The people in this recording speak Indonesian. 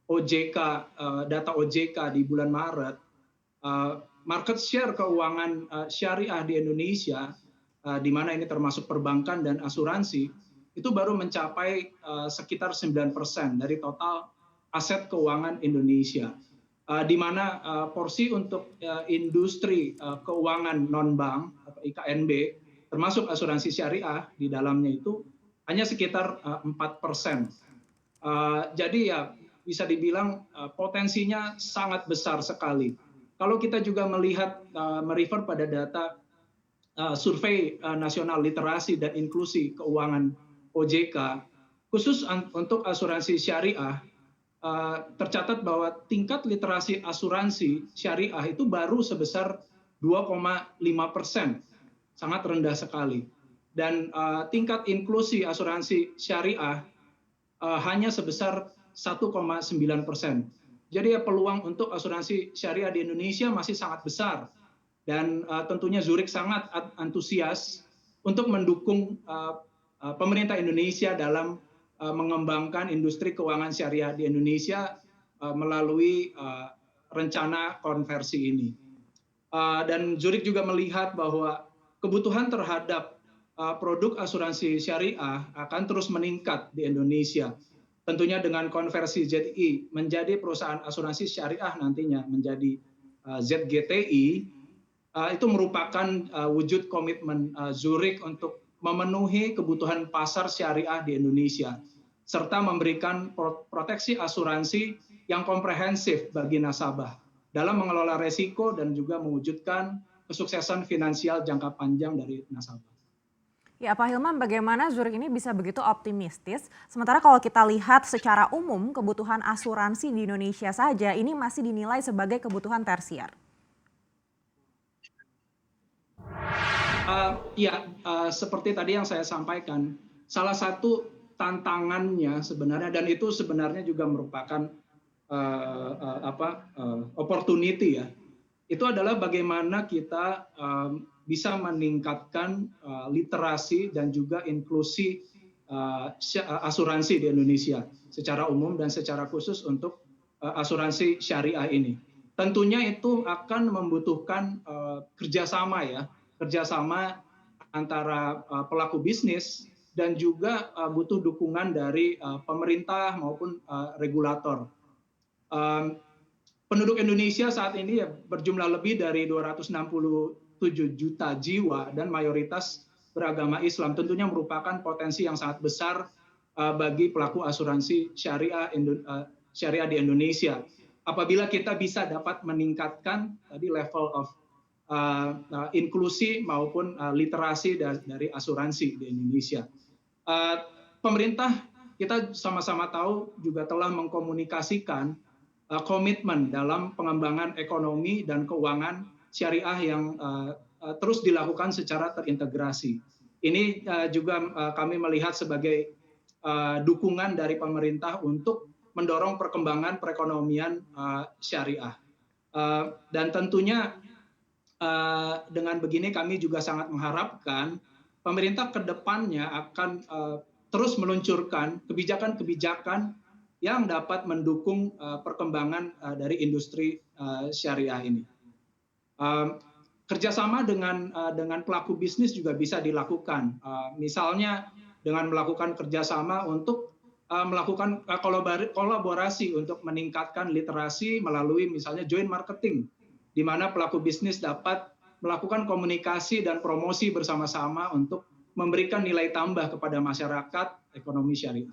OJK, data OJK di bulan Maret, market share keuangan syariah di Indonesia, di mana ini termasuk perbankan dan asuransi, itu baru mencapai sekitar 9% dari total aset keuangan Indonesia. Di mana porsi untuk industri keuangan non-bank atau IKNB, termasuk asuransi syariah di dalamnya itu hanya sekitar 4%. Jadi ya bisa dibilang potensinya sangat besar sekali. Kalau kita juga melihat merefer pada data survei nasional literasi dan inklusi keuangan OJK, khusus untuk asuransi syariah, tercatat bahwa tingkat literasi asuransi syariah itu baru sebesar 2,5%, sangat rendah sekali. Dan tingkat inklusi asuransi syariah hanya sebesar 1,9%. Jadi peluang untuk asuransi syariah di Indonesia masih sangat besar. Dan tentunya Zurich sangat antusias untuk mendukung pemerintah Indonesia dalam mengembangkan industri keuangan syariah di Indonesia melalui rencana konversi ini. Dan Zurich juga melihat bahwa kebutuhan terhadap produk asuransi syariah akan terus meningkat di Indonesia. Tentunya dengan konversi ZI menjadi perusahaan asuransi syariah nantinya menjadi ZGTI, itu merupakan wujud komitmen Zurich untuk memenuhi kebutuhan pasar syariah di Indonesia, serta memberikan proteksi asuransi yang komprehensif bagi nasabah dalam mengelola resiko dan juga mewujudkan kesuksesan finansial jangka panjang dari nasabah. Ya, Pak Hilman, bagaimana Zurich ini bisa begitu optimistis? Sementara kalau kita lihat secara umum kebutuhan asuransi di Indonesia saja ini masih dinilai sebagai kebutuhan tersier. Seperti tadi yang saya sampaikan, salah satu tantangannya sebenarnya, dan itu sebenarnya juga merupakan opportunity ya, itu adalah bagaimana kita bisa meningkatkan literasi dan juga inklusi asuransi di Indonesia secara umum dan secara khusus untuk asuransi syariah ini. Tentunya itu akan membutuhkan kerjasama antara pelaku bisnis dan juga butuh dukungan dari pemerintah maupun regulator. Penduduk Indonesia saat ini berjumlah lebih dari 267 juta jiwa dan mayoritas beragama Islam. Tentunya merupakan potensi yang sangat besar bagi pelaku asuransi syariah di Indonesia. Apabila kita bisa dapat meningkatkan tadi level of inklusi maupun literasi dari asuransi di Indonesia. Pemerintah, kita sama-sama tahu, juga telah mengkomunikasikan komitmen dalam pengembangan ekonomi dan keuangan syariah yang terus dilakukan secara terintegrasi. Ini juga kami melihat sebagai dukungan dari pemerintah untuk mendorong perkembangan perekonomian syariah. Dan tentunya dengan begini kami juga sangat mengharapkan pemerintah ke depannya akan terus meluncurkan kebijakan-kebijakan yang dapat mendukung perkembangan dari industri syariah ini. Kerjasama dengan pelaku bisnis juga bisa dilakukan, misalnya dengan melakukan kerjasama untuk melakukan kolaborasi untuk meningkatkan literasi melalui misalnya joint marketing, di mana pelaku bisnis dapat melakukan komunikasi dan promosi bersama-sama untuk memberikan nilai tambah kepada masyarakat ekonomi syariah.